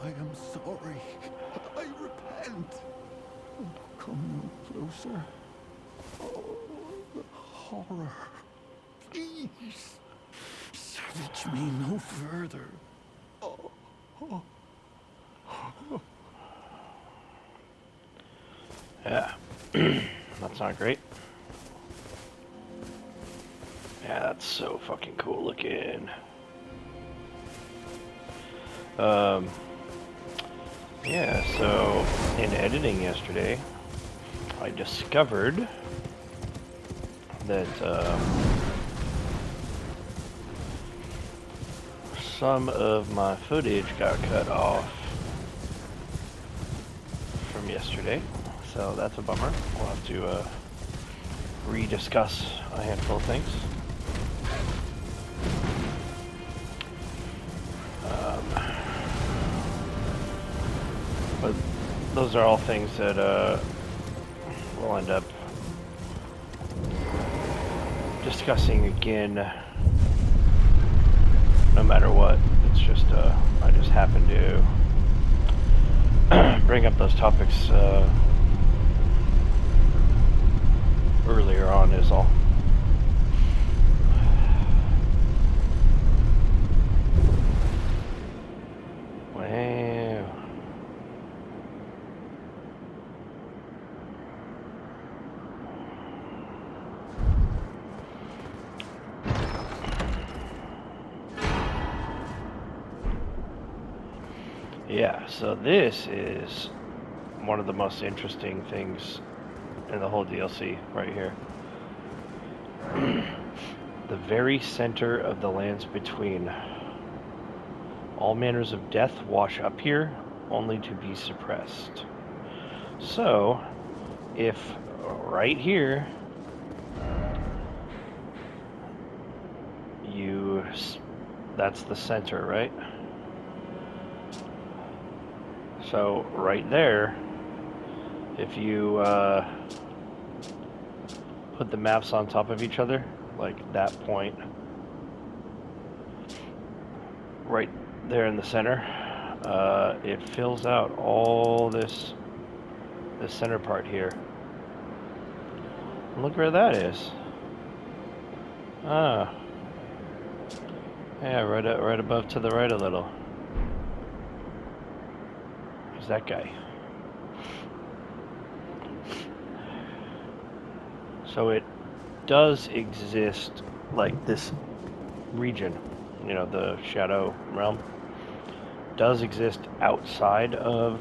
I am sorry. I repent. Come no closer. Oh, the horror. Please. Savage me no further. Oh, oh. Yeah. That's not great. Yeah, that's so fucking cool looking. Um, yeah, so in editing yesterday, I discovered that some of my footage got cut off from yesterday, so that's a bummer. We'll have to rediscuss a handful of things. But those are all things that we'll end up discussing again no matter what. It's just I just happened to bring up those topics earlier on is all. Wow. Yeah, so this is one of the most interesting things in the whole DLC right here. The very center of the lands between. All manners of death wash up here, only to be suppressed. So, if right here that's the center, right? So right there, if you put the maps on top of each other, like that point, right there in the center, it fills out all this center part here. Look where that is. Ah, yeah, right above to the right a little. Who's that guy? So it does exist, like this region, you know, the Shadow Realm, does exist outside of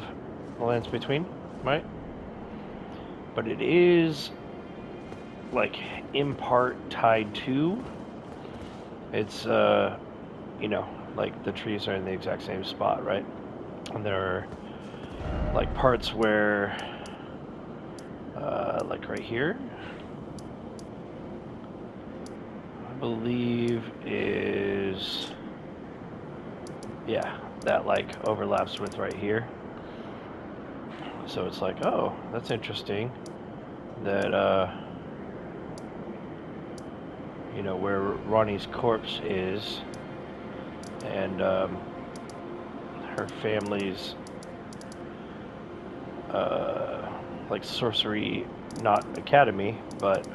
the Lands Between, right? But it is, like, in part tied to. It's, you know, like the trees are in the exact same spot, right? And there are, like, parts where, like right here, I believe is, yeah, that like overlaps with right here. So it's like, oh, that's interesting that, you know, where Ronnie's corpse is and her family's, like, sorcery, not academy, but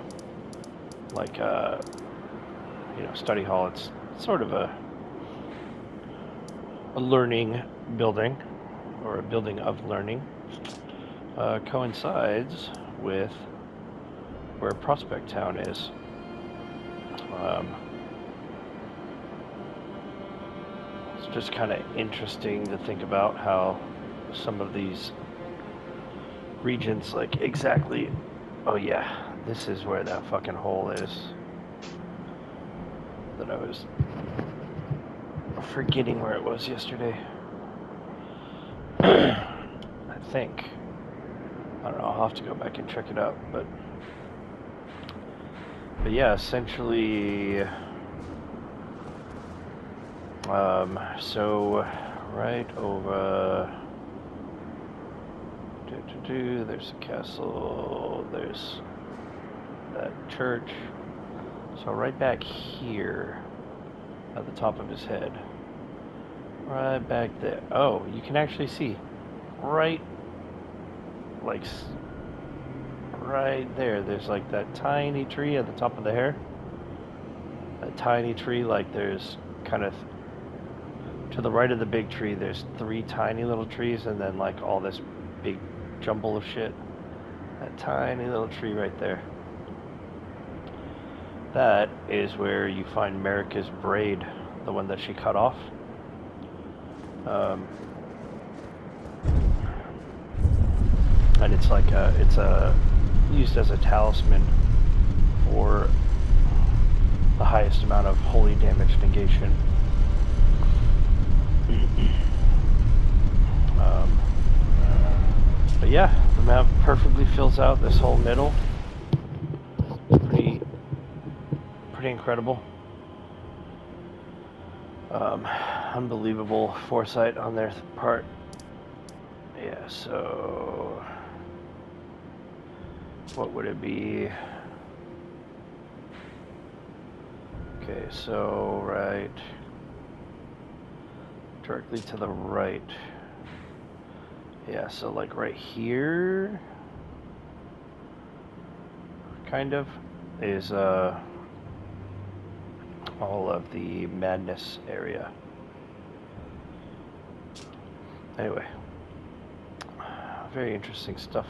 like, you know, study hall. It's sort of a learning building, or a building of learning, coincides with where Prospect Town is. It's just kind of interesting to think about how some of these regions, like, exactly, oh yeah, this is where that fucking hole is that I was forgetting where it was yesterday. I think. I don't know, I'll have to go back and check it out, but yeah, essentially, so right over, there's a castle, there's that church, so right back here at the top of his head, Right back there. Oh, you can actually see. Right, like, right there. There's like that tiny tree at the top of the hair. That tiny tree, like there's kind of to the right of the big tree, there's 3 tiny little trees, and then like all this big jumble of shit. That tiny little tree right there. That is where you find Marika's braid, the one that she cut off. And it's like it's used as a talisman for the highest amount of holy damage negation. But yeah, the map perfectly fills out this whole middle. Pretty incredible. Unbelievable foresight on their part. Yeah, so what would it be? Okay, so right directly to the right. Yeah, so like right here kind of is all of the madness area. Anyway, very interesting stuff.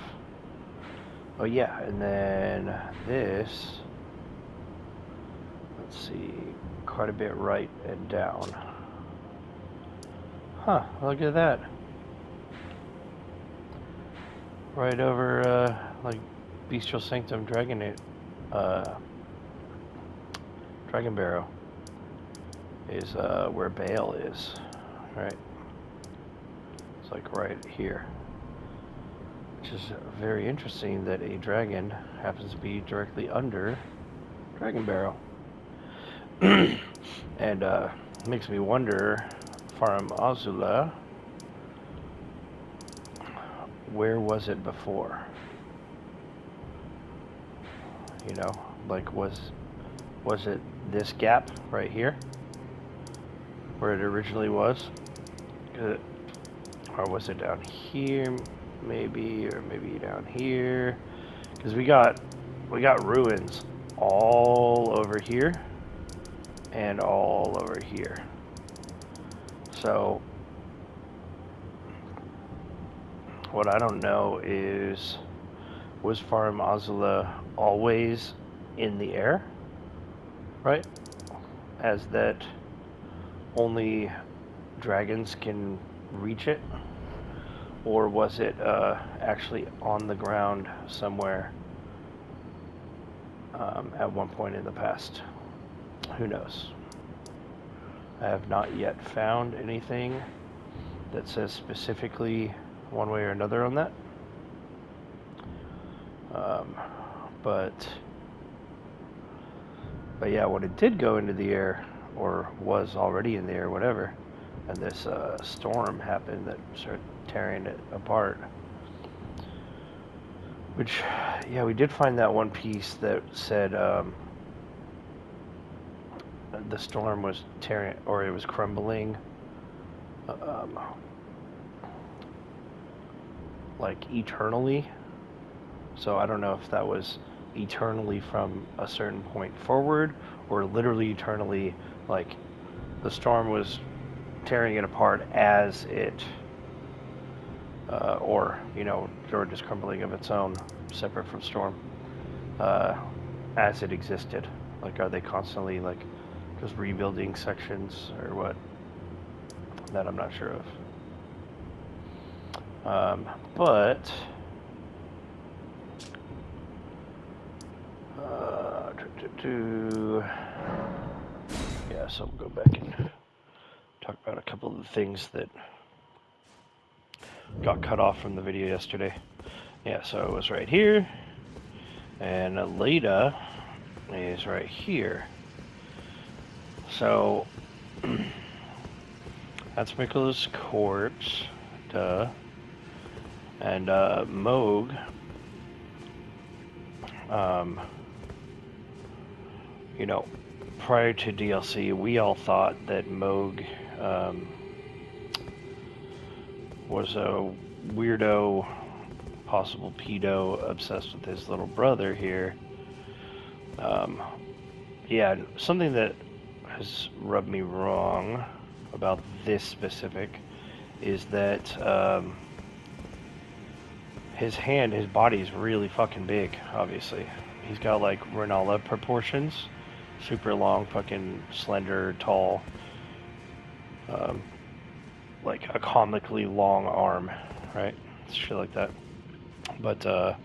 Oh yeah, and then this, let's see, quite a bit right and down. Huh, look at that. Right over, like, Bestial Sanctum Dragon Barrow is, where Baal is, right? It's like right here. Which is very interesting that a dragon happens to be directly under Dragon Barrow. And makes me wonder, Farum Azula, where was it before? You know, like was it this gap right here, where it originally was? Or was it down here, maybe, or maybe down here? Because we got ruins all over here and all over here. So what I don't know is, was Farum Azula always in the air, right? As that only dragons can reach it? Or was it actually on the ground somewhere at one point in the past? Who knows? I have not yet found anything that says specifically one way or another on that. But yeah, when it did go into the air, or was already in the air, whatever, and this storm happened that started tearing it apart. Which, yeah, we did find that one piece that said the storm was tearing, or it was crumbling, like eternally. So I don't know if that was eternally from a certain point forward, or literally eternally, like the storm was tearing it apart as it, or, you know, or just crumbling of its own, separate from storm, as it existed. Like, are they constantly, like, just rebuilding sections, or what? That I'm not sure of. But yeah, so we'll go back and talk about a couple of the things that got cut off from the video yesterday. Yeah, so it was right here, and Leda is right here. So that's Mikola's corpse, duh. And Moog, you know, prior to DLC, we all thought that Moog was a weirdo, possible pedo, obsessed with his little brother here. Yeah, something that has rubbed me wrong about this specific is that his body is really fucking big, obviously. He's got like Renala proportions, super long, fucking slender, tall, like a comically long arm, right? Shit like that. But,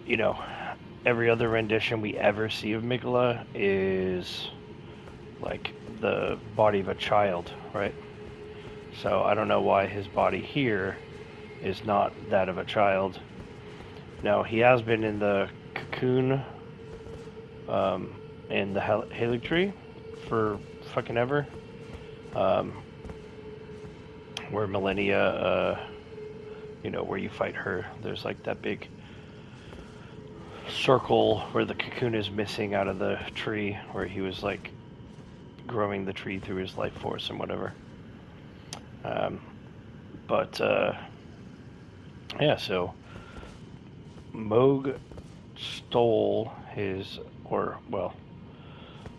you know, every other rendition we ever see of Mikola is like the body of a child, right? So I don't know why his body here is not that of a child. Now, he has been in the cocoon in the Halig tree for fucking ever. Where Millennia, you know, where you fight her, there's like that big circle where the cocoon is missing out of the tree, where he was like growing the tree through his life force and whatever. But yeah, so Moog stole his, or well,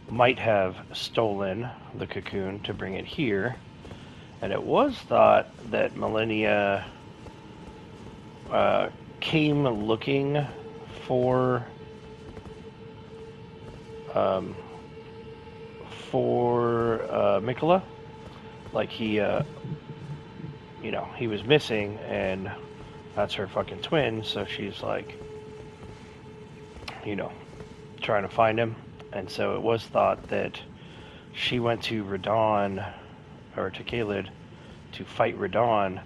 might have stolen the cocoon to bring it here, and it was thought that Millennia came looking for Mikola. Like he, you know, he was missing, and that's her fucking twin, so she's like, you know, trying to find him. And so it was thought that she went to Radon, or to Caelid, to fight Radon,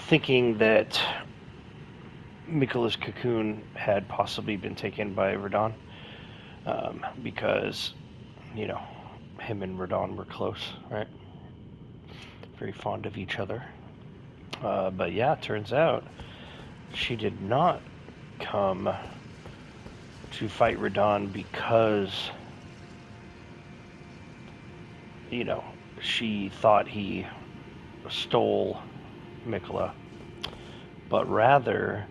thinking that Mikola's cocoon had possibly been taken by Radon, because, you know, him and Radon were close, right? Very fond of each other. But yeah, it turns out she did not come to fight Radon because, you know, she thought he stole Mikola, but rather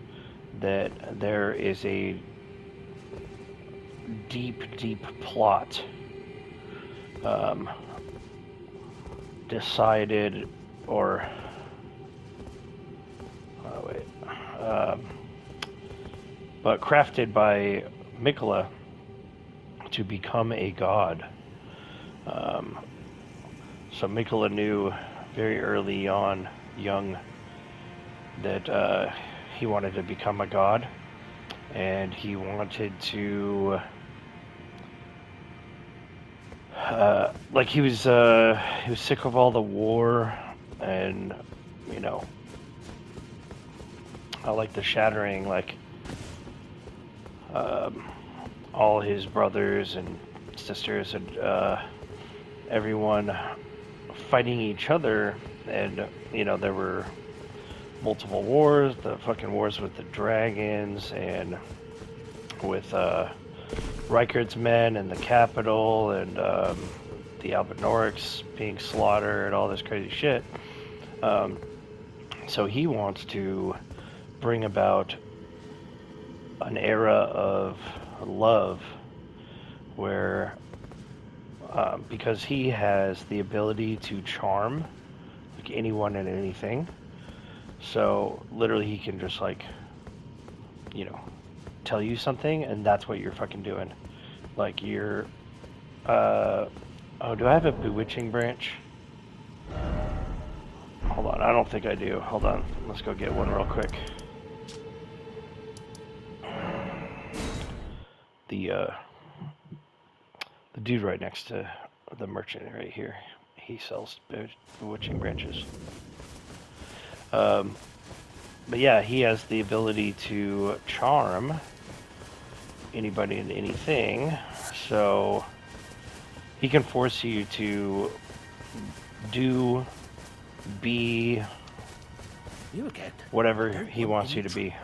that there is a deep, deep plot decided, or but crafted by Mikola to become a god. So Mikola knew very early on, young, that he wanted to become a god, and he wanted to, like he was sick of all the war, and, you know, like the shattering, like all his brothers and sisters and everyone fighting each other, and, you know, there were multiple wars, the fucking wars with the dragons, and with Rykard's men and the capital, and the Albinorics being slaughtered, and all this crazy shit. So he wants to bring about an era of love where, because he has the ability to charm like anyone and anything, so literally he can just, like, you know, tell you something and that's what you're fucking doing. Like you're, oh, do I have a bewitching branch? Hold on, I don't think I do. Hold on, let's go get one real quick. The dude right next to the merchant right here, he sells bewitching branches. But yeah, he has the ability to charm anybody and anything, so he can force you to do, be, whatever he wants you to be.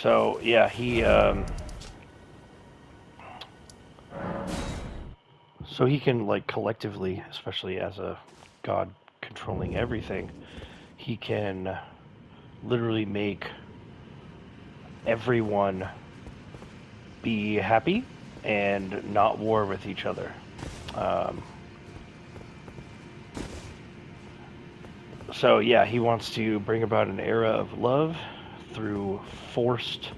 So yeah, he So he can, like, collectively, especially as a god controlling everything, he can literally make everyone be happy and not war with each other. So yeah, he wants to bring about an era of love through forced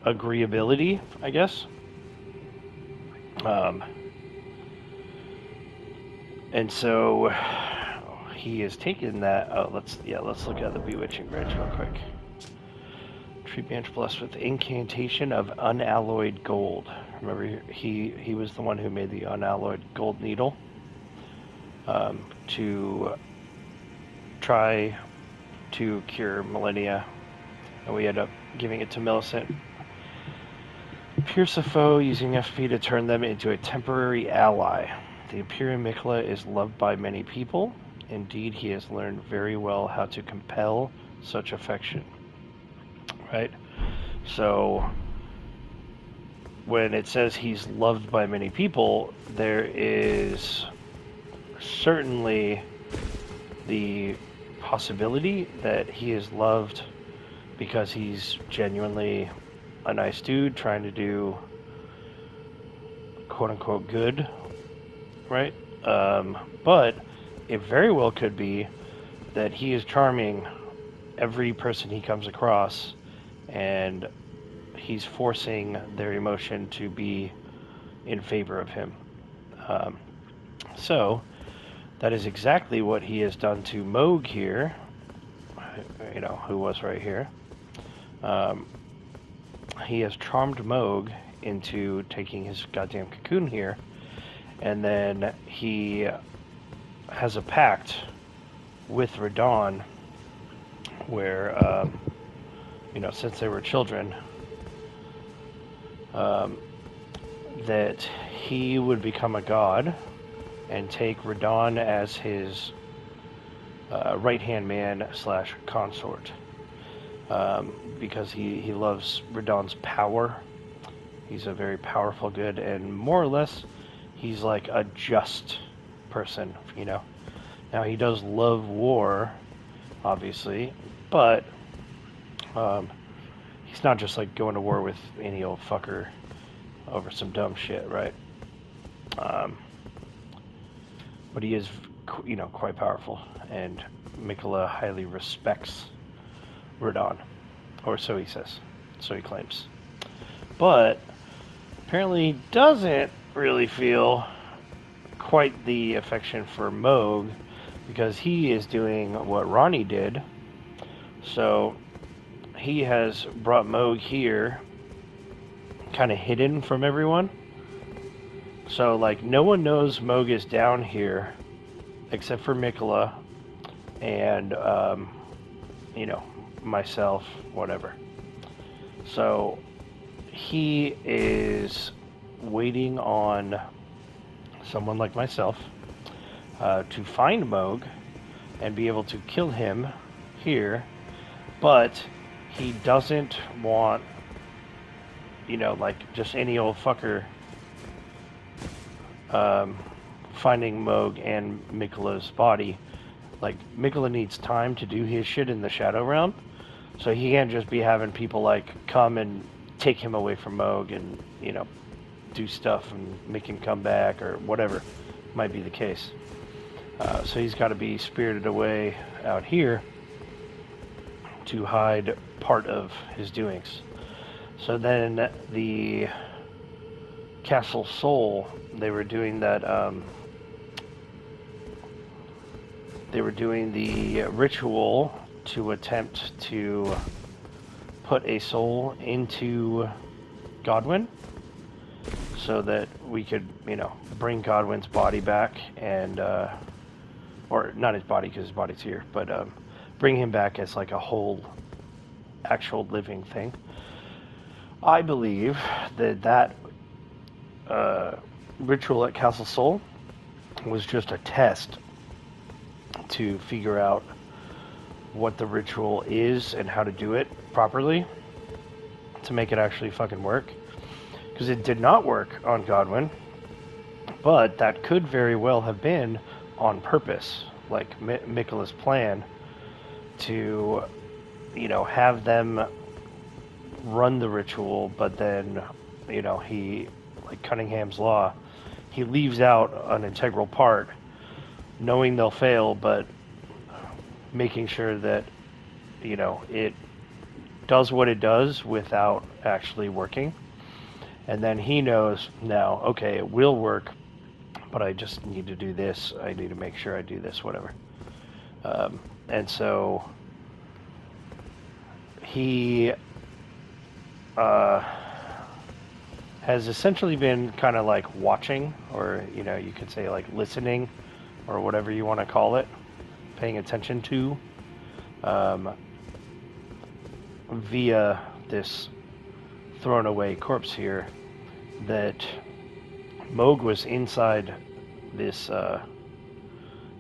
agreeability, I guess. And so he has taken that. Let's look at the Bewitching Branch real quick. Tree branch blessed with incantation of unalloyed gold. Remember, he was the one who made the unalloyed gold needle to try to cure millennia, and we end up giving it to Millicent. Pierce a foe using FP to turn them into a temporary ally. The Imperial Mikola is loved by many people. Indeed, he has learned very well how to compel such affection. Right? So, when it says he's loved by many people, there is certainly the possibility that he is loved because he's genuinely a nice dude trying to do quote-unquote good, right? But it very well could be that he is charming every person he comes across, and he's forcing their emotion to be in favor of him. So that is exactly what he has done to Moog here, who was right here. He has charmed Moog into taking his goddamn cocoon here, and then he has a pact with Radon where, since they were children, that he would become a god and take Radon as his right-hand man / consort. Because he loves Radon's power. He's a very powerful good, and more or less, he's like a just person, Now, he does love war, obviously, but he's not just like going to war with any old fucker over some dumb shit, right? But he is, quite powerful, and Mikola highly respects Radon, or so he says, so he claims. But apparently doesn't really feel quite the affection for Moog, because he is doing what Ronnie did. So he has brought Moog here, kind of hidden from everyone. So, like, no one knows Moog is down here, except for Mikola and, myself, whatever. So he is waiting on someone like myself to find Moog and be able to kill him here, but he doesn't want, just any old fucker finding Moog and Mikola's body. Like, Mikola needs time to do his shit in the Shadow Realm, so he can't just be having people, come and take him away from Moog and, do stuff and make him come back or whatever might be the case. So he's got to be spirited away out here to hide part of his doings. So then the Castle Soul, they were doing that, they were doing the ritual to attempt to put a soul into Godwin so that we could, bring Godwin's body back and, or not his body because his body's here, but bring him back as like a whole, actual living thing. I believe that ritual at Castle Soul was just a test to figure out what the ritual is and how to do it properly to make it actually fucking work. Because it did not work on Godwin. But that could very well have been on purpose, like Mikkola's plan to, have them run the ritual, but then, he, like Cunningham's Law, he leaves out an integral part, knowing they'll fail, but making sure that, it does what it does without actually working. And then he knows now, okay, it will work, but I just need to do this. I need to make sure I do this, whatever. And so he has essentially been kind of like watching, or, you could say like listening, or whatever you want to call it, paying attention to, via this thrown away corpse here, that Moog was inside this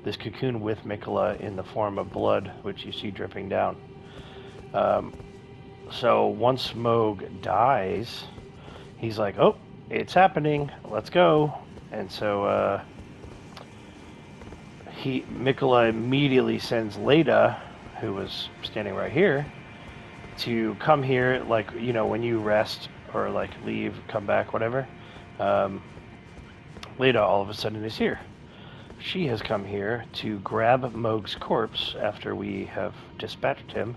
this cocoon with Mikkola in the form of blood, which you see dripping down. So once Moog dies, he's like, "Oh, it's happening. Let's go." And so Mikkola immediately sends Leda, who was standing right here, to come here, like, when you rest or like leave, come back, whatever. Leda all of a sudden is here. She has come here to grab Moog's corpse after we have dispatched him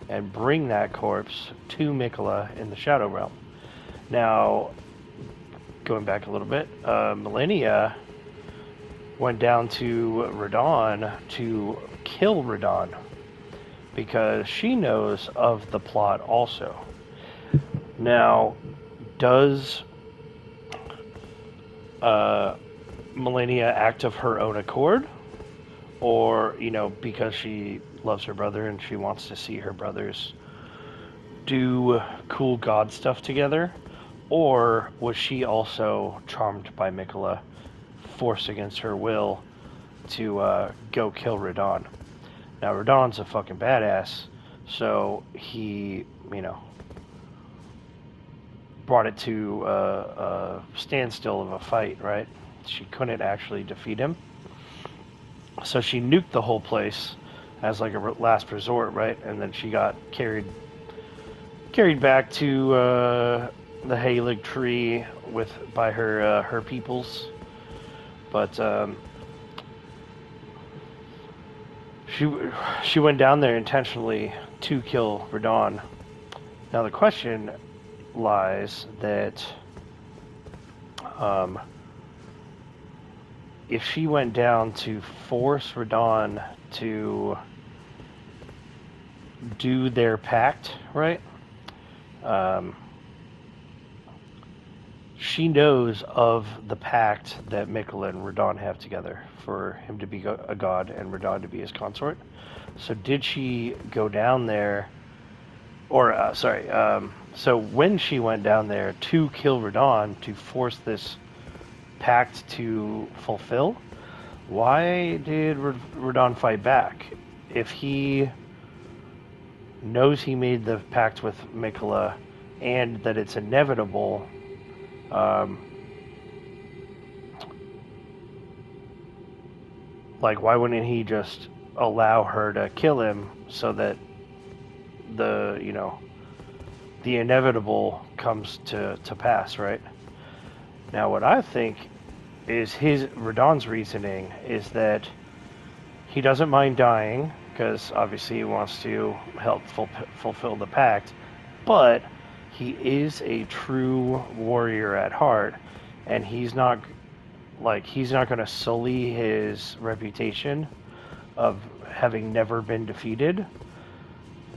and bring that corpse to Mikkola in the Shadow Realm. Now, going back a little bit, Millennia went down to Radon to kill Radon because she knows of the plot also. Now, does Millennia act of her own accord, or because she loves her brother and she wants to see her brothers do cool god stuff together, or was she also charmed by Mikkola, forced against her will to go kill Radon? Now Radon's a fucking badass, so he brought it to a standstill of a fight, right? She couldn't actually defeat him. So she nuked the whole place as like a last resort, right? And then she got carried back to the Halig tree by her peoples. But she went down there intentionally to kill Radon. Now the question lies that if she went down to force Radon to do their pact, right? She knows of the pact that Mikkola and Radon have together for him to be a god and Radon to be his consort. So did she go down there, or so when she went down there to kill Radon, to force this pact to fulfill, why did Radon fight back? If he knows he made the pact with Mikkola and that it's inevitable, like, why wouldn't he just allow her to kill him so that the inevitable comes to pass, right? Now, what I think is Radon's reasoning is that he doesn't mind dying because obviously he wants to help fulfill the pact, but he is a true warrior at heart, and he's not going to sully his reputation of having never been defeated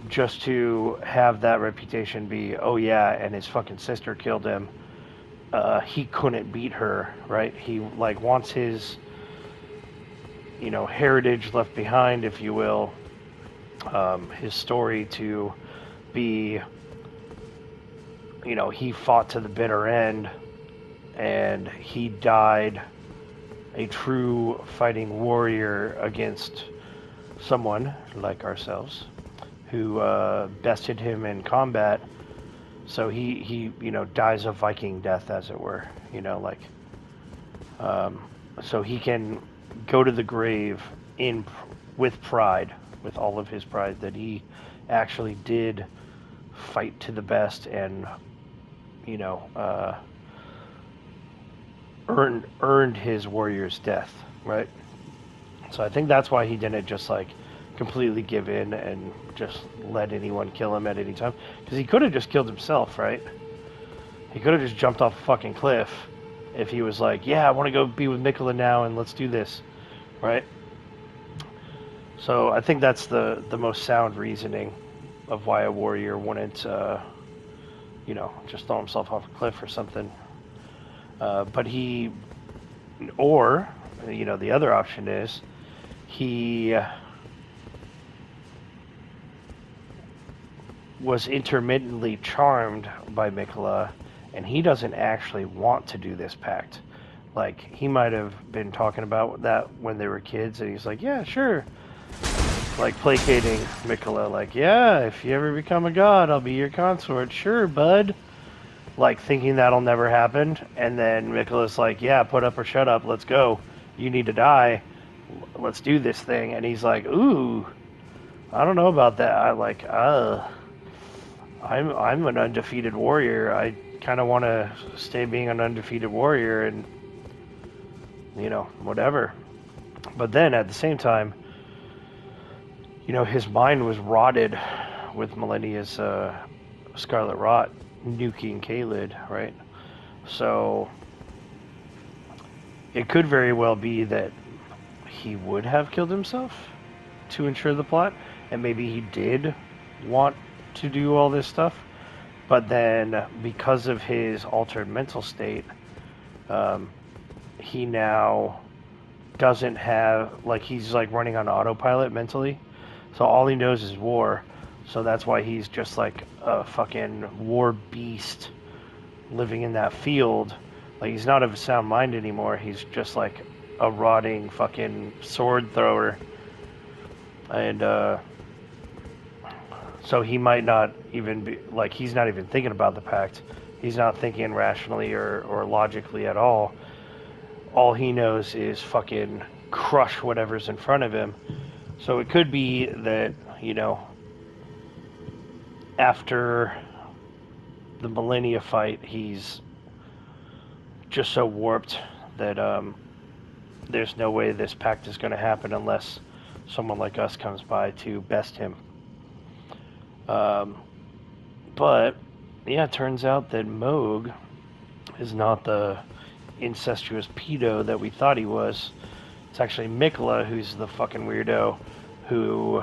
just to have that reputation be, oh yeah, and his fucking sister killed him. He couldn't beat her, right? He wants his heritage left behind, if you will, his story to be, he fought to the bitter end and he died a true fighting warrior against someone like ourselves who bested him in combat. So he dies a Viking death, as it were, So he can go to the grave with pride, with all of his pride that he actually did fight to the best and you know earned his warrior's death, right? So I think that's why he didn't just like completely give in and just let anyone kill him at any time, because he could have just killed himself, right? He could have just jumped off a fucking cliff if he was like, yeah, I want to go be with Mikola now and let's do this, right? So I think that's the most sound reasoning of why a warrior wouldn't, just throw himself off a cliff or something. But he, or, the other option is he was intermittently charmed by Mikola, and he doesn't actually want to do this pact. Like, he might have been talking about that when they were kids, and he's like, yeah, sure. Like, placating Mikola, like, yeah, if you ever become a god, I'll be your consort. Sure, bud. Like, thinking that'll never happen, and then Mikola's like, yeah, put up or shut up, let's go. You need to die. Let's do this thing. And he's like, ooh, I don't know about that. I'm an undefeated warrior. I kind of want to stay being an undefeated warrior and, whatever. But then at the same time, his mind was rotted with Millennia's Scarlet Rot nuking Kaled, right? So it could very well be that he would have killed himself to ensure the plot, and maybe he did want to do all this stuff, but then because of his altered mental state, he now doesn't have, like, he's like running on autopilot mentally, so all he knows is war. So that's why he's just like a fucking war beast living in that field. Like, he's not of a sound mind anymore. He's just like a rotting fucking sword thrower. And so he might not even be, like, he's not even thinking about the pact. He's not thinking rationally or logically at all. All he knows is fucking crush whatever's in front of him. So it could be that, after the Millennia fight, he's just so warped that there's no way this pact is going to happen unless someone like us comes by to best him. But, yeah, it turns out that Moog is not the incestuous pedo that we thought he was. It's actually Mikola who's the fucking weirdo who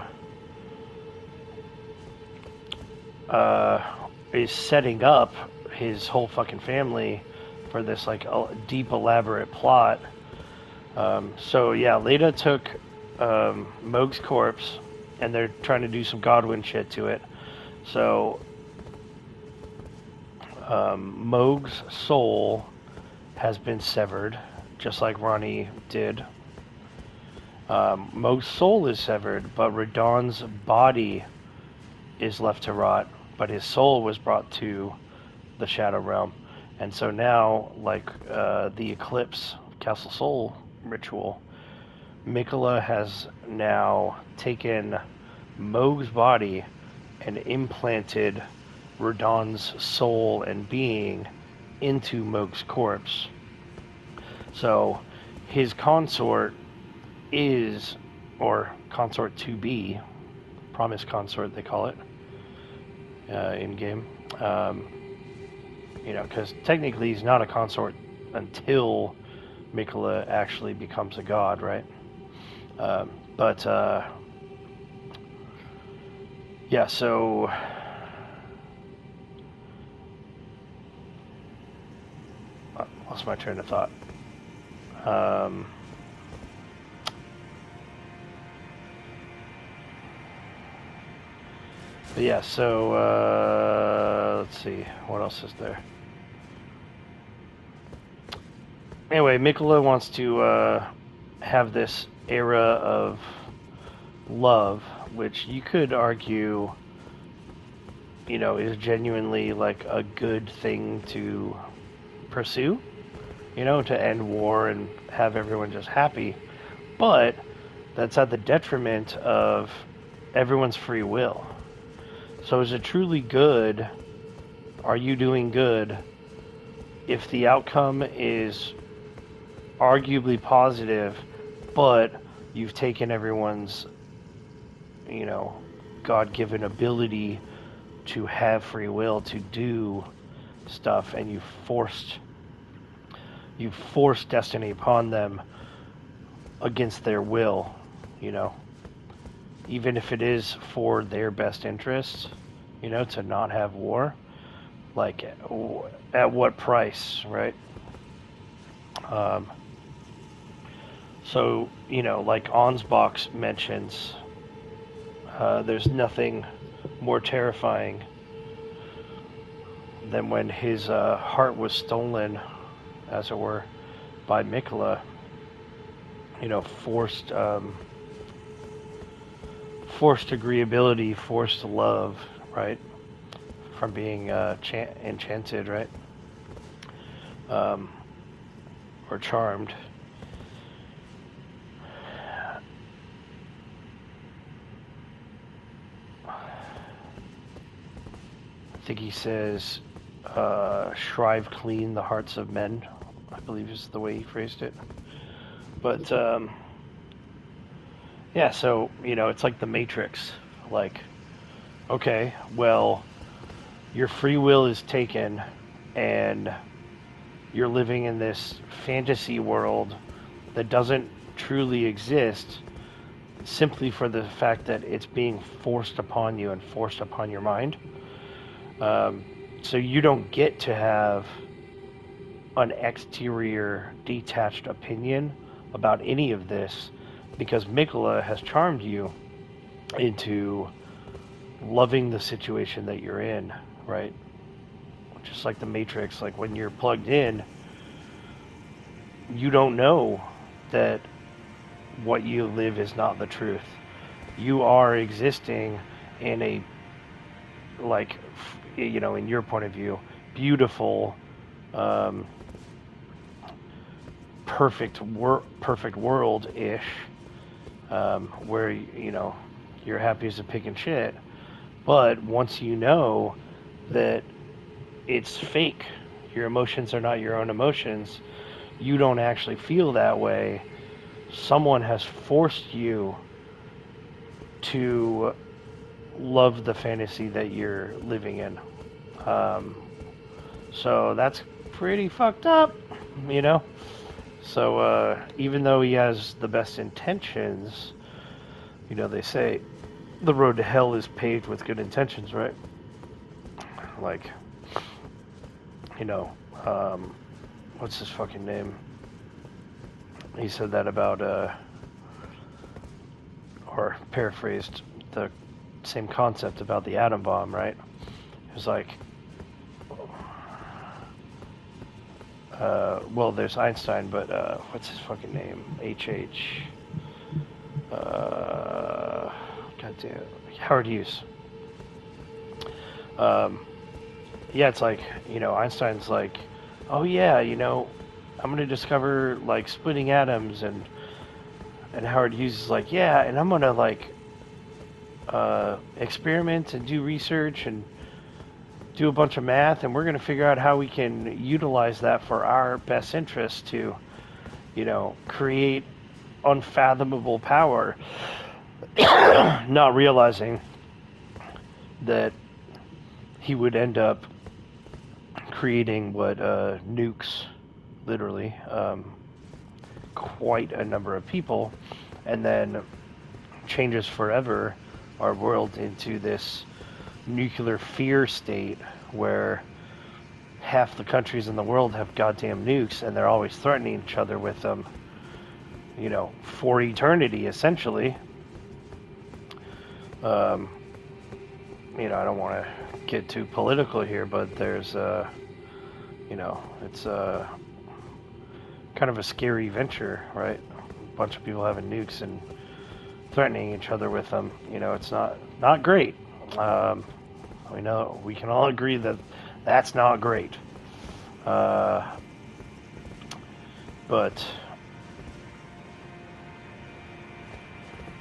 is setting up his whole fucking family for this like deep elaborate plot. So yeah, Leda took Moog's corpse and they're trying to do some Godwin shit to it. So Moog's soul has been severed, just like Ronnie did. Moog's soul is severed, but Radahn's body is left to rot, but his soul was brought to the Shadow Realm. And so now, like the Eclipse Castle Soul ritual, Mikola has now taken Moog's body and implanted Radahn's soul and being into Moog's corpse. So his consort is, or consort to be, promised consort they call it in game. Because technically he's not a consort until Mikola actually becomes a god, right? But yeah, so I lost my train of thought. But yeah, so let's see, what else is there? Anyway, Mikola wants to have this era of love, which you could argue, is genuinely like a good thing to pursue, to end war and have everyone just happy. But that's at the detriment of everyone's free will. So is it truly good? Are you doing good if the outcome is arguably positive, but you've taken everyone's, God-given ability to have free will to do stuff, and you forced destiny upon them against their will, you know, even if it is for their best interests, to not have war. Like, at what price, right? Um, so, like Ansbach mentions, there's nothing more terrifying than when his heart was stolen, as it were, by Mikola. Forced agreeability, forced love, right? From being enchanted, right? Or charmed. I think he says, shrive clean the hearts of men, I believe is the way he phrased it. But, yeah, so, it's like the Matrix. Like, okay, well, your free will is taken, and you're living in this fantasy world that doesn't truly exist, simply for the fact that it's being forced upon you and forced upon your mind. So you don't get to have an exterior, detached opinion about any of this, because Mikola has charmed you into loving the situation that you're in, right? Just like the Matrix, like when you're plugged in, you don't know that what you live is not the truth. You are existing in a, like, in your point of view, beautiful, perfect world-ish, where, you're happy as a pig in shit. But once you know that it's fake, your emotions are not your own emotions, you don't actually feel that way, someone has forced you to love the fantasy that you're living in. So that's pretty fucked up, So even though he has the best intentions, they say the road to hell is paved with good intentions, right? Like, what's his fucking name? He said that about, or paraphrased the same concept about the atom bomb, right? It was like, well, there's Einstein, but what's his fucking name? H.H. Goddamn, Howard Hughes. Yeah, it's like, Einstein's like, oh yeah, I'm gonna discover like splitting atoms, and Howard Hughes is like, yeah, and I'm gonna like experiment and do research and do a bunch of math, and we're gonna figure out how we can utilize that for our best interest to, create unfathomable power, not realizing that he would end up creating what nukes, literally, quite a number of people, and then changes forever our world into this nuclear fear state where half the countries in the world have goddamn nukes, and they're always threatening each other with them, for eternity, essentially. I don't want to get too political here, but there's, it's kind of a scary venture, right? A bunch of people having nukes and threatening each other with them. It's not great. We can all agree that that's not great. But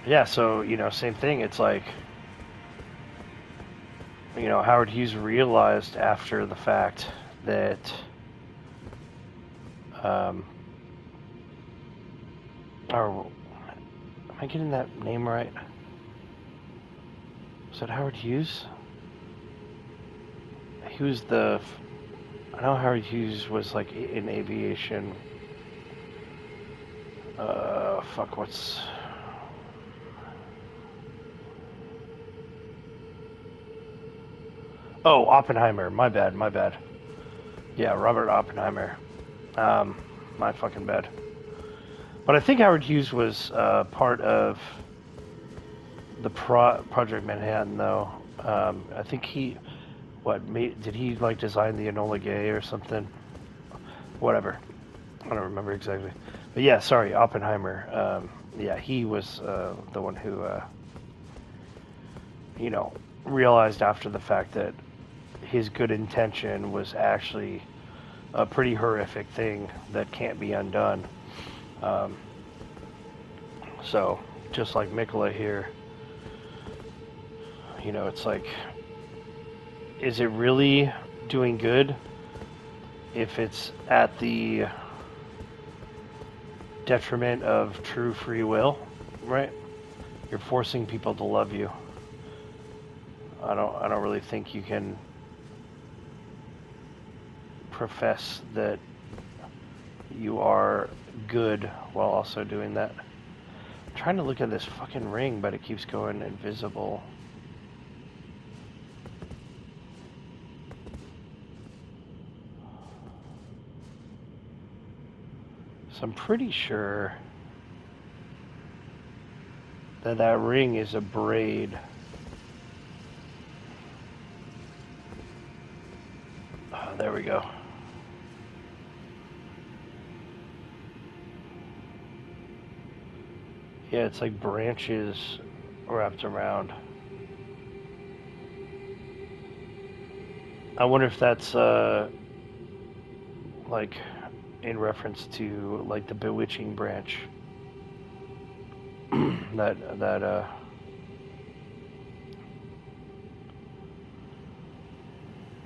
yeah, so same thing. It's like Howard Hughes realized after the fact that or am I getting that name right? Was that Howard Hughes? He was I know Howard Hughes was like in aviation. Fuck, what's... Oh, Oppenheimer. My bad, my bad. Yeah, Robert Oppenheimer. My fucking bad. But I think Howard Hughes was part of the Project Manhattan, though. I think did he like design the Enola Gay or something? Whatever. I don't remember exactly. But yeah, sorry, Oppenheimer. Yeah, he was the one who, realized after the fact that his good intention was actually a pretty horrific thing that can't be undone. So, just like Mikola here, it's like, is it really doing good if it's at the detriment of true free will, right? You're forcing people to love you. I don't really think you can profess that you are good while also doing that. I'm trying to look at this fucking ring, but it keeps going invisible. So I'm pretty sure that ring is a braid. Oh, there we go. Yeah, it's like branches wrapped around. I wonder if that's like in reference to like the bewitching branch that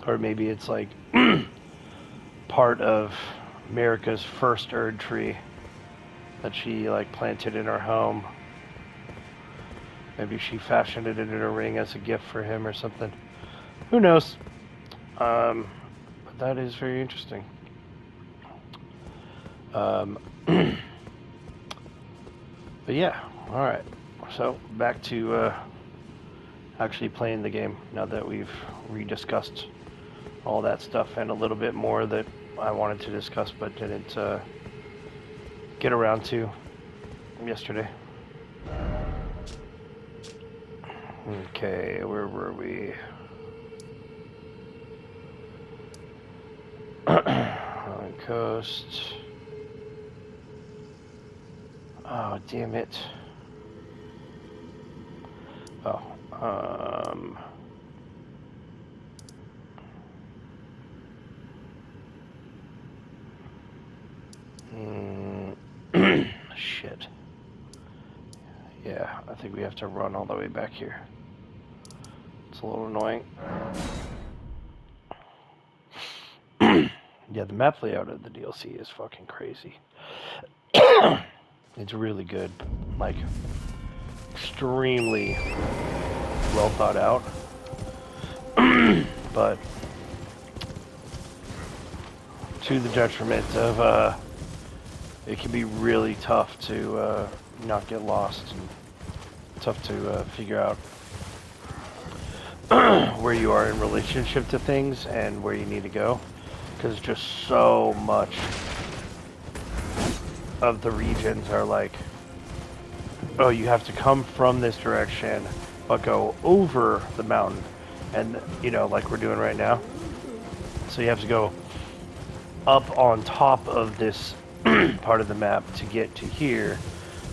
or maybe it's like part of America's first Erd tree that she like planted in her home. Maybe she fashioned it into a ring as a gift for him or something. Who knows? But that is very interesting. But yeah, all right. So back to actually playing the game now that we've rediscussed all that stuff and a little bit more that I wanted to discuss but didn't get around to yesterday. Okay, where were we? On coast. Oh, damn it. Oh, shit. Yeah, I think we have to run all the way back here. It's a little annoying. Yeah, the map layout of the DLC is fucking crazy. It's really good. Like, extremely well thought out. But to the detriment of, it can be really tough to not get lost and tough to figure out where you are in relationship to things and where you need to go. Because just so much of the regions are like, oh, you have to come from this direction, but go over the mountain. And, like we're doing right now. So you have to go up on top of this part of the map to get to here.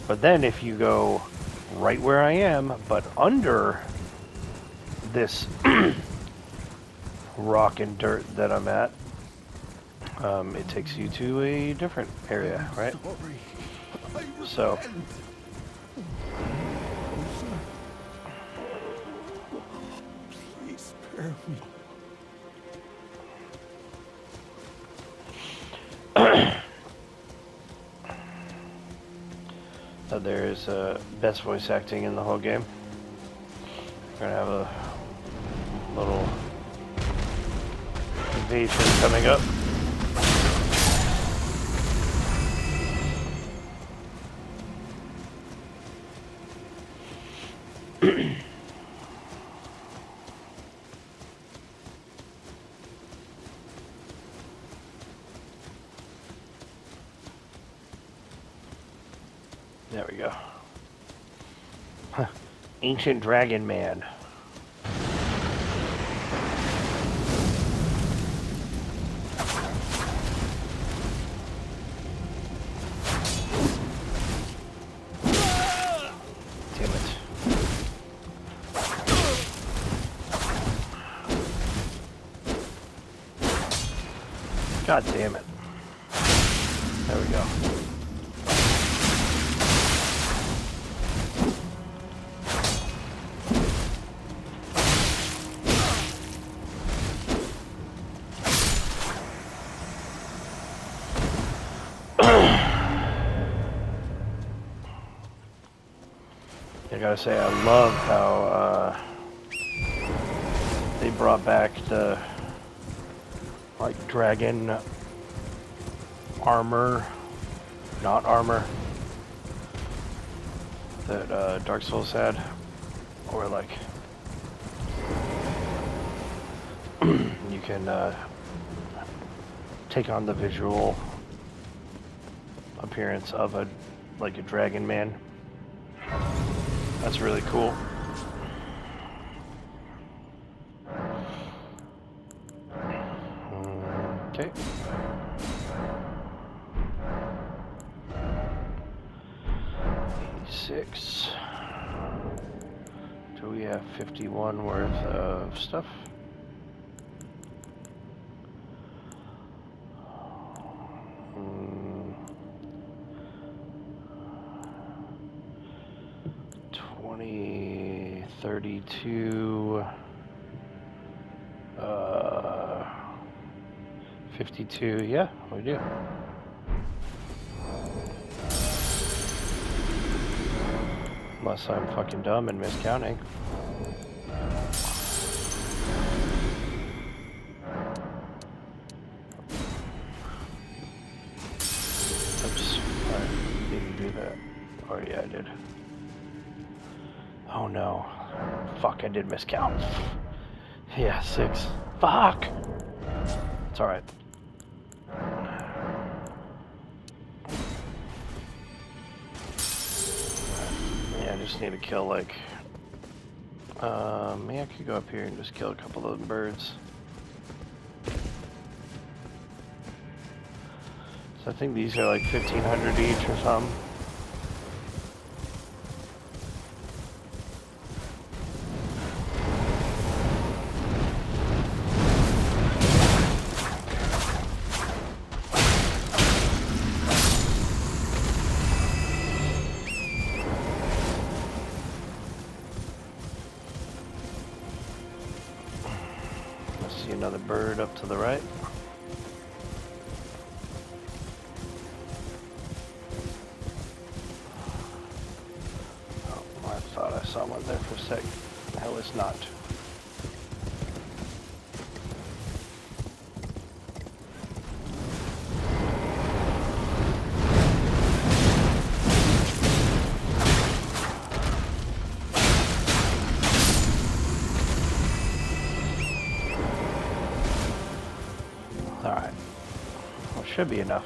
But then if you go right where I am, but under this rock and dirt that I'm at, it takes you to a different area, I'm right? sorry. I repent. So, Closer. Please spare me. there's best voice acting in the whole game. We're gonna have a little invasion coming up. There we go. Ancient Dragon Man. Damn it. God damn it. There we go. I gotta say, I love how they brought back the like dragon armor, not armor, that Dark Souls had, or like you can take on the visual appearance of a dragon man. That's really cool. Okay. Six. Do we have 51 worth of stuff? Hmm. 20, 32, 52. Yeah, we do. Unless I'm fucking dumb and miscounting. Oops. I didn't do that. Oh yeah, I did. Oh no. Fuck, I did miscount. Yeah, 6. Fuck! It's alright. Yeah, I just need to kill like... maybe I could go up here and just kill a couple of birds. So I think these are like 1,500 each or something. See another bird up to the right. Oh, I thought I saw one there for a sec. I was not. Alright. Well, should be enough.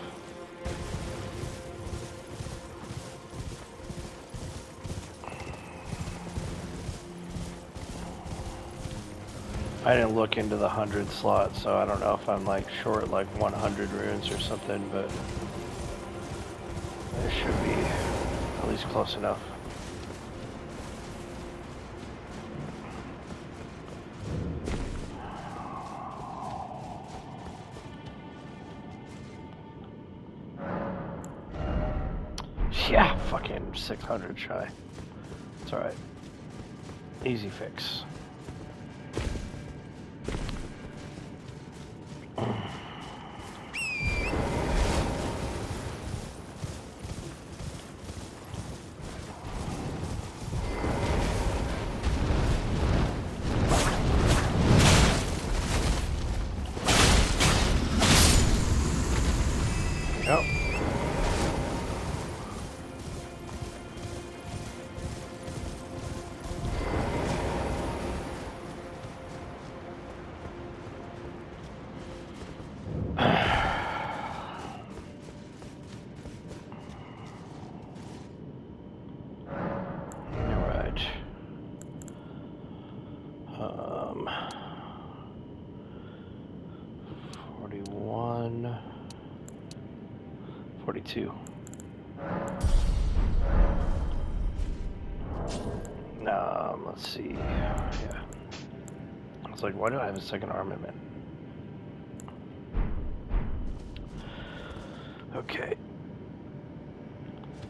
I didn't look into the 100 slot, so I don't know if I'm like short like 100 runes or something, but it should be at least close enough. Yeah, fucking 600 shy. It's alright. Easy fix. Yep. Alright. 41, 42. Let's see. Yeah. I was like, why do I have a second armament? Okay.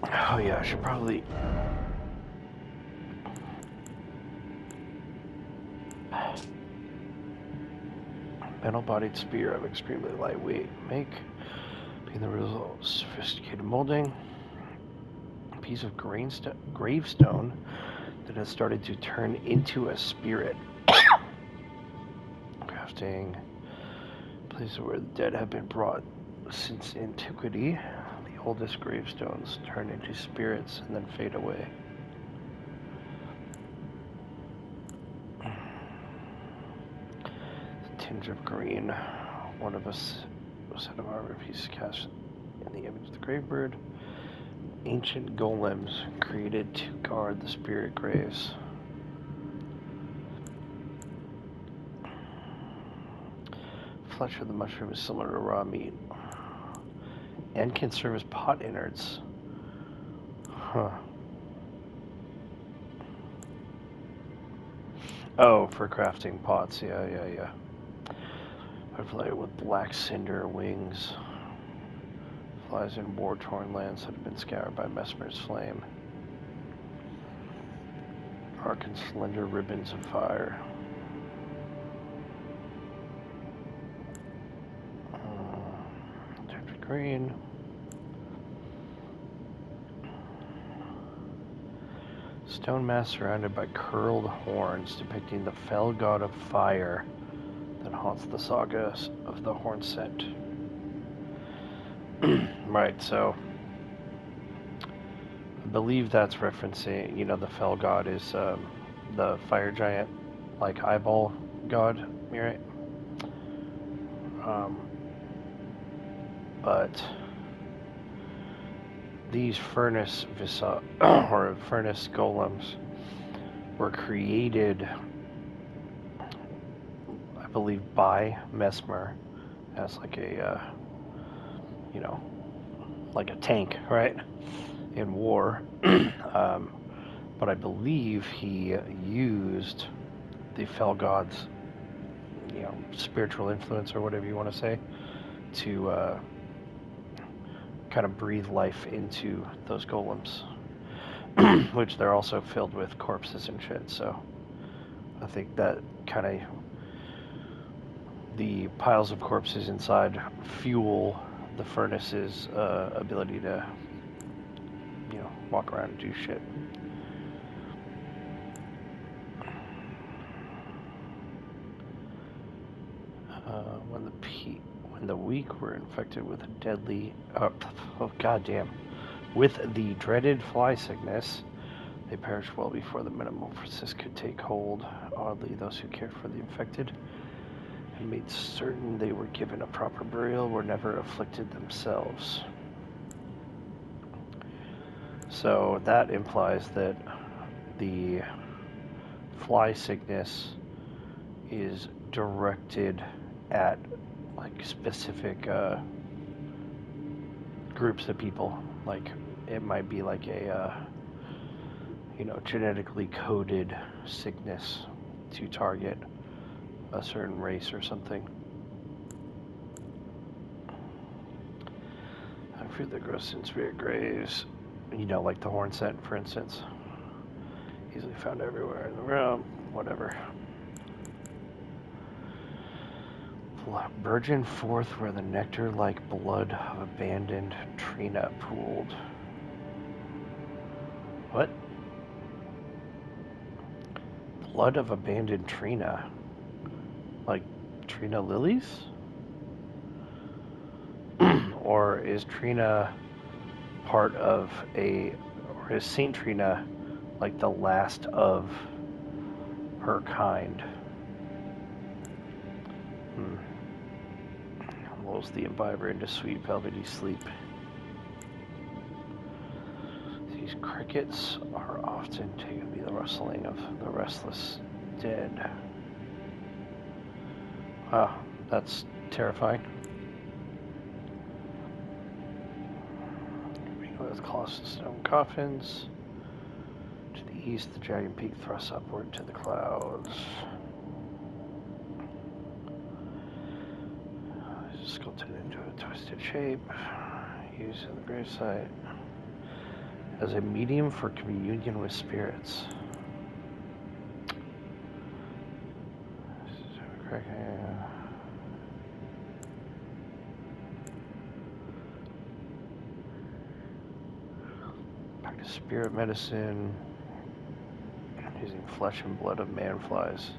Oh yeah, I should probably... Metal-bodied spear of extremely lightweight make, being the result of sophisticated molding. A piece of gravestone that has started to turn into a spirit. Crafting. Places where the dead have been brought since antiquity. The oldest gravestones turn into spirits and then fade away. Tinge of green. One of us set of armor pieces cast in the image of the gravebird. Ancient golems created to guard the spirit graves. Flesh of the mushroom is similar to raw meat and can serve as pot innards. Huh. Oh, for crafting pots. Yeah. Butterfly with black cinder wings. Flies in war-torn lands that have been scoured by Mesmer's flame. Arc and slender ribbons of fire. Turn to green. Stone mass surrounded by curled horns depicting the fell god of fire that haunts the sagas of the Hornsent. Right, so I believe that's referencing, the fell god is the fire giant, like eyeball god, right? But these furnace or furnace golems were created, I believe, by Mesmer as like a, like a tank, right, in war. But I believe he used the Fell God's, spiritual influence or whatever you want to say, to kind of breathe life into those golems, which they're also filled with corpses and shit. So I think that kind of the piles of corpses inside fuel the furnace's ability to, walk around and do shit. When the weak were infected with a deadly, with the dreaded fly sickness, they perished well before the metamorphosis could take hold. Oddly, those who cared for the infected and made certain they were given a proper burial were never afflicted themselves. So that implies that the fly sickness is directed at like specific groups of people. Like it might be like a genetically coded sickness to target a certain race or something. Fruit that grows in spirit graves You know, like the horn scent, for instance. Easily found everywhere in the realm. Whatever. Burgeon forth where the nectar-like blood of abandoned Trina pooled. What? Blood of abandoned Trina? Like Trina lilies? Or is Trina part of or is Saint Trina like the last of her kind? Lulls the imbiber into sweet velvety sleep. These crickets are often taken to be the rustling of the restless dead. Wow, that's terrifying. With colossal stone coffins. To the east, the jagged peak thrusts upward to the clouds. Sculpted into a twisted shape, used in the gravesite as a medium for communion with spirits. Practice spirit medicine using flesh and blood of man-flies.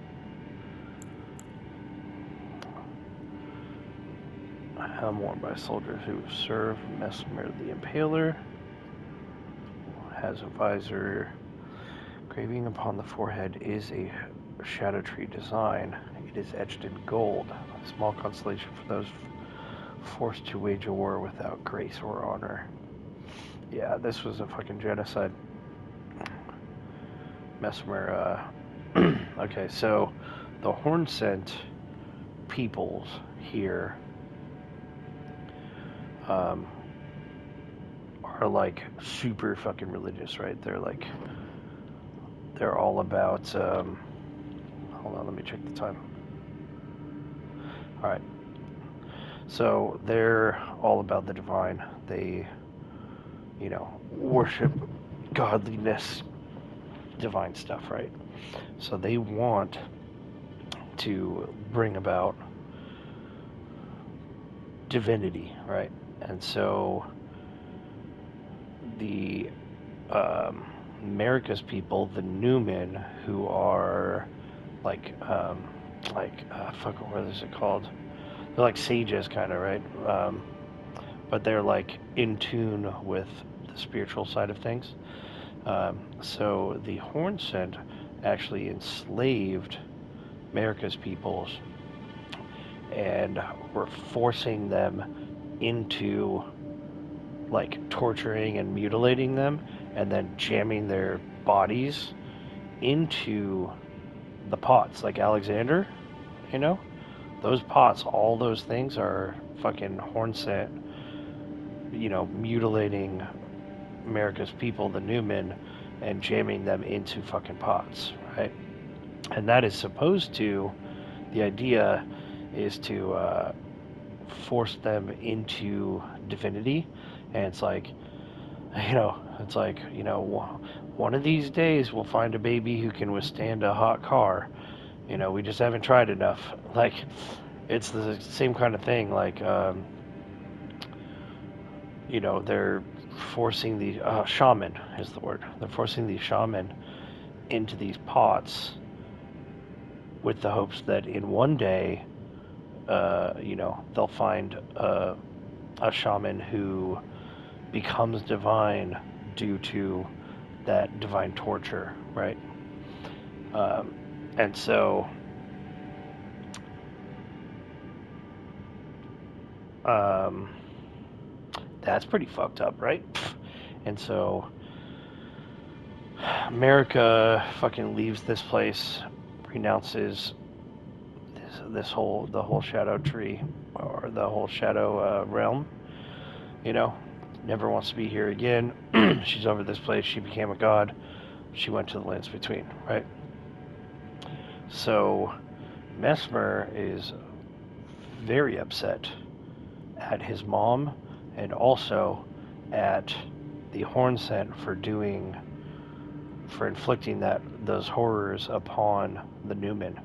A helm worn by soldiers who serve Mesmer the Impaler. Has a visor. Graving upon the forehead is a shadow tree design. It is etched in gold. A small consolation for those forced to wage a war without grace or honor. Yeah, this was a fucking genocide. Mesmer, okay, so the Hornsent peoples here are like super fucking religious, right? They're all about, hold on, let me check the time. All right. So they're all about the divine. They, worship godliness, divine stuff, right? So they want to bring about divinity, right? And so the America's people, the Newmen, who are what is it called? They're like sages, kind of, right? But they're like in tune with the spiritual side of things. So the Hornsent actually enslaved America's peoples and were forcing them into like torturing and mutilating them and then jamming their bodies into the pots, like Alexander, those pots, all those things are fucking Hornsent, mutilating America's people, the Newmen, and jamming them into fucking pots, right? And that is supposed to, the idea is to force them into divinity. And it's like, one of these days we'll find a baby who can withstand a hot car. We just haven't tried enough. Like, it's the same kind of thing. Like, they're forcing the shaman is the word. They're forcing the shaman into these pots with the hopes that in one day, they'll find a shaman who becomes divine due to that divine torture, right? And so, that's pretty fucked up, right? And so, America fucking leaves this place, renounces the whole shadow tree or the whole shadow realm. Never wants to be here again. She's over this place. She became a god. She went to the lands between, right? So Mesmer is very upset at his mom and also at the Hornset for inflicting those horrors upon the Newman.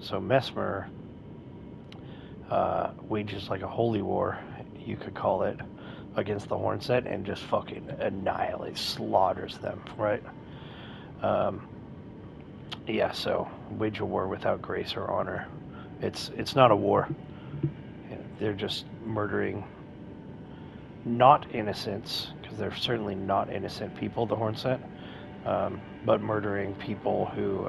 So Mesmer wages like a holy war, you could call it, against the Hornset and just fucking annihilates, slaughters them, right? Yeah, so wage a war without grace or honor. It's not a war. They're just murdering not innocents, because they're certainly not innocent people, the Hornset, but murdering people who,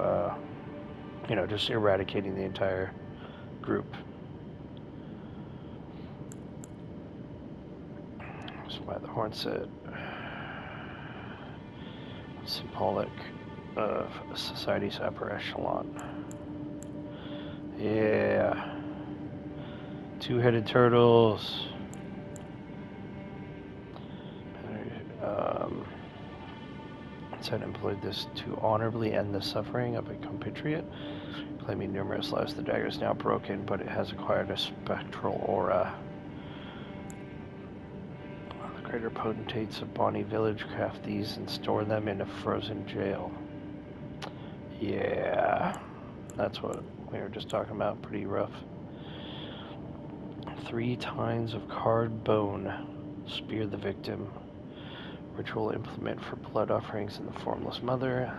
just eradicating the entire group. That's why the Hornset, symbolic of society's upper echelon. Yeah. Two-headed turtles. Said employed this to honorably end the suffering of a compatriot, claiming numerous lives. The dagger is now broken, but it has acquired a spectral aura. The greater potentates of Bonnie Village craft these and store them in a frozen jail. Yeah, that's what we were just talking about. Pretty rough. 3 tines of carved bone spear the victim. Ritual implement for blood offerings in the Formless Mother.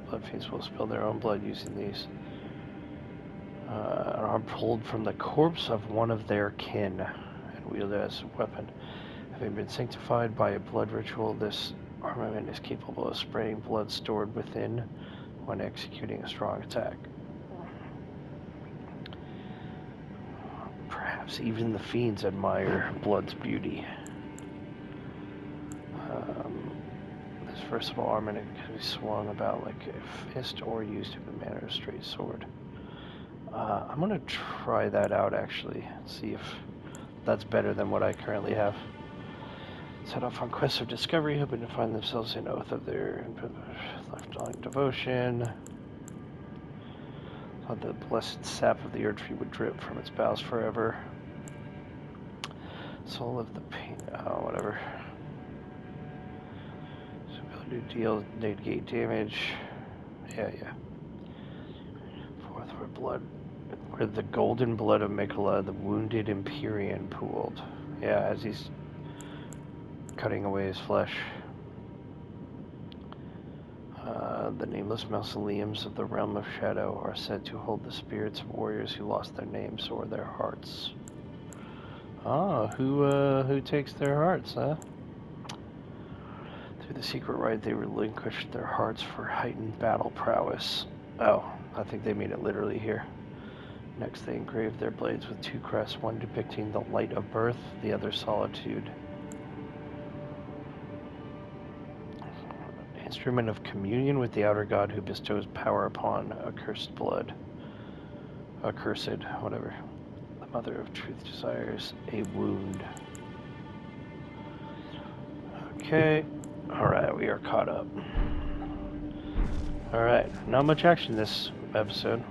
Blood fiends will spill their own blood using these. An arm pulled from the corpse of one of their kin and wielded as a weapon. Having been sanctified by a blood ritual, this armament is capable of spraying blood stored within when executing a strong attack. Perhaps even the fiends admire blood's beauty. This versatile armament can be swung about like a fist or used in the manner of a straight sword. I'm going to try that out, actually. See if that's better than what I currently have. Set off on quests of discovery, hoping to find themselves in oath of their lifelong devotion. Thought the blessed sap of the earth tree would drip from its boughs forever. Soul of the pain. Oh, whatever. Ability to deal negate damage. Yeah. Fourth, where the golden blood of Mikola, the wounded Empyrean, pooled. Yeah, as he's cutting away his flesh. The nameless mausoleums of the realm of shadow are said to hold the spirits of warriors who lost their names or their hearts. Ah, who takes their hearts, huh? Through the secret rite, they relinquished their hearts for heightened battle prowess. Oh, I think they mean it literally here. Next, they engraved their blades with 2 crests, one depicting the light of birth, the other solitude. Instrument of communion with the outer god who bestows power upon accursed blood. Accursed, whatever. The mother of truth desires a wound. Okay. Alright, we are caught up. Alright, not much action this episode.